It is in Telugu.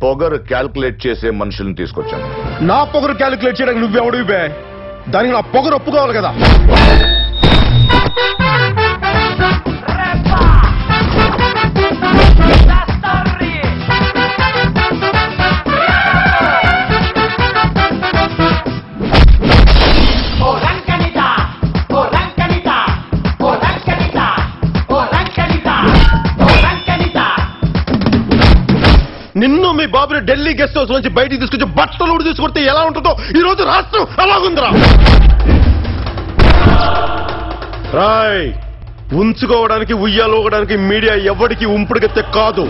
పొగరు క్యాల్కులేట్ చేసే మనుషుల్ని తీసుకొచ్చాను. నా పొగరు క్యాలిక్యులేట్ చేయడానికి నువ్వెవడివి బే? దానికి నా పొగరు ఒప్పుకోవాలి కదా. నిన్ను మీ బాబుని ఢిల్లీ గెస్ట్ హౌస్ నుంచి బయటికి తీసుకొచ్చి బట్టలు ఊడి తీసుకొస్తే ఎలా ఉంటుందో ఈ రోజు రాష్ట్రం అలాగుందిరా. రాయ్, ఉంచుకోవడానికి ఉయ్యాలోగడానికి మీడియా ఎవరికి ఉంపుడుగెత్తే కాదు.